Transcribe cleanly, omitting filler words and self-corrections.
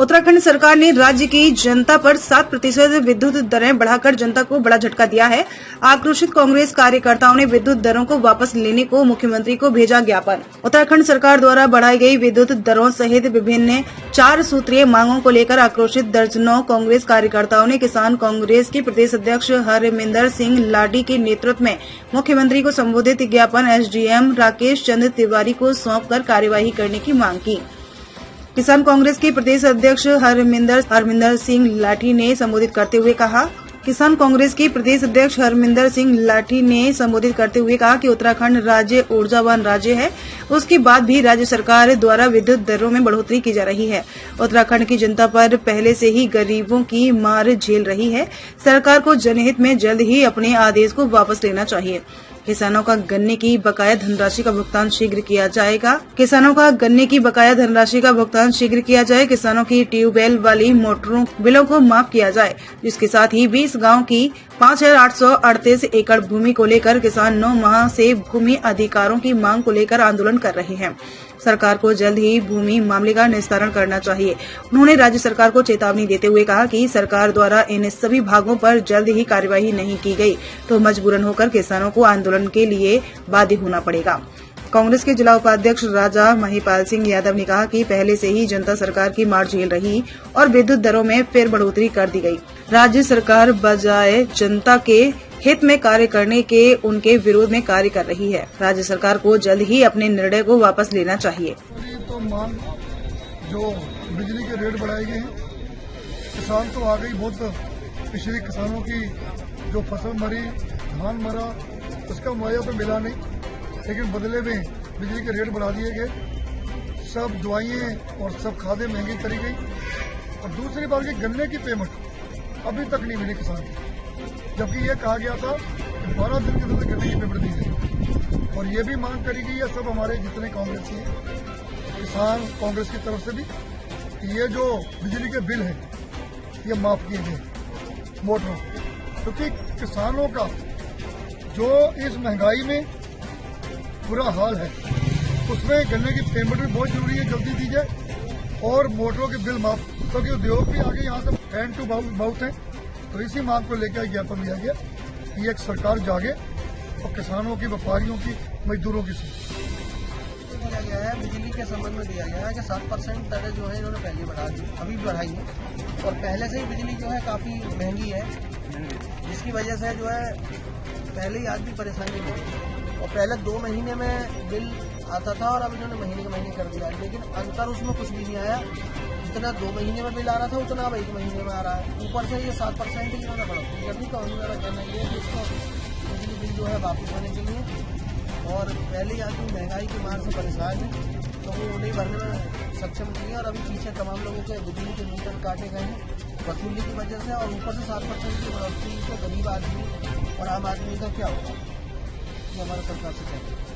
उत्तराखंड सरकार ने राज्य की जनता पर 7% विद्युत दरें बढ़ाकर जनता को बड़ा झटका दिया है। आक्रोशित कांग्रेस कार्यकर्ताओं ने विद्युत दरों को वापस लेने को मुख्यमंत्री को भेजा ज्ञापन। उत्तराखंड सरकार द्वारा बढ़ाई गई विद्युत दरों सहित विभिन्न 4 सूत्रीय मांगों को लेकर आक्रोशित दर्जनों कांग्रेस कार्यकर्ताओं ने किसान कांग्रेस के प्रदेश अध्यक्ष हरमिंदर सिंह लाडी के नेतृत्व में मुख्यमंत्री को संबोधित ज्ञापन एसडीएम राकेश चंद्र तिवारी को सौंपकर कार्यवाही करने की मांग की। किसान कांग्रेस के प्रदेश अध्यक्ष हरमिंदर सिंह लाठी ने संबोधित करते हुए कहा कि उत्तराखंड राज्य ऊर्जावान राज्य है, उसके बाद भी राज्य सरकार द्वारा विद्युत दरों में बढ़ोतरी की जा रही है। उत्तराखंड की जनता पर पहले से ही गरीबों की मार झेल रही है। सरकार को जनहित में जल्द ही अपने आदेश को वापस लेना चाहिए। किसानों का गन्ने की बकाया धनराशि का भुगतान शीघ्र किया जाए। किसानों की ट्यूबवेल वाली मोटरों बिलों को माफ किया जाए, जिसके साथ ही 20 गांव की 5838 एकड़ भूमि को लेकर किसान 9 माह से भूमि अधिकारों की मांग को लेकर आंदोलन कर रहे हैं। सरकार को जल्द ही भूमि मामले का निस्तारण करना चाहिए। उन्होंने राज्य सरकार को चेतावनी देते हुए कहा कि सरकार द्वारा इन सभी भागों पर जल्द ही कार्यवाही नहीं की गई तो मजबूरन होकर किसानों को आंदोलन के लिए बाध्य होना पड़ेगा। कांग्रेस के जिला उपाध्यक्ष राजा महिपाल सिंह यादव ने कहा कि पहले से ही जनता सरकार की मार झेल रही और विद्युत दरों में फिर बढ़ोतरी कर दी गई। राज्य सरकार बजाय जनता के हित में कार्य करने के उनके विरोध में कार्य कर रही है। राज्य सरकार को जल्द ही अपने निर्णय को वापस लेना चाहिए। तो मांग जो बिजली के रेट बढ़ाए गए हैं, किसान तो आ गई बहुत पिछले किसानों की जो फसल मरी, धान मरा, उसका मुआवजा तो मिला नहीं, लेकिन बदले में बिजली के रेट बढ़ा दिए गए। सब दवाइयाँ और सब खादें महंगी करी गई। और दूसरी बात की गन्ने की पेमेंट अभी तक नहीं मिली किसान को, जबकि ये कहा गया था कि 12 दिन के अंदर गन्ने की पेमेंट दी जाएगी। और ये भी मांग करी गई है सब हमारे जितने कांग्रेसी हैं, किसान कांग्रेस की तरफ से भी, कि ये जो बिजली के बिल हैं ये माफ किए गए मोटरों, क्योंकि किसानों का जो इस महंगाई में बुरा हाल है, उसमें गन्ने की पेमेंट भी बहुत जरूरी है, जल्दी दी जाए। और मोटरों के बिल माफ, क्योंकि उद्योग भी आगे यहाँ से हैंड टू माउथ है। तो इसी मांग को लेकर ज्ञापन दिया गया कि एक सरकार जागे और किसानों की, व्यापारियों की, मजदूरों की दिया गया है। बिजली के संबंध में दिया गया है कि 7% दरें जो है इन्होंने पहले बढ़ा दी, अभी बढ़ाई है। और पहले से ही बिजली जो है काफ़ी महंगी है, जिसकी वजह से जो है पहले ही आदमी परेशानी है। और पहले 2 महीने में बिल आता था और अब इन्होंने महीने के महीने कर दिया, लेकिन अंतर उसमें कुछ भी नहीं आया। जितना 2 महीने में बिल आ रहा था उतना अब 1 महीने में आ रहा है। ऊपर से ये 7% ही इन्होंने बढ़ा। अभी तो मेरा कहना ये है कि इसको बिजली बिल जो है वापस होने चाहिए। और पहले ही आदमी महंगाई की मार से परेशान है, तो वो उन्हें भरने में सक्षम नहीं है। और अभी पीछे तमाम लोगों के बिजली के मीटर काटे गए हैं वसूली की वजह से, और ऊपर से 7% की बढ़ोतरी तो गरीब आदमी और आम आदमी का क्या होगा, ये हमारा सरकार से कहते हैं।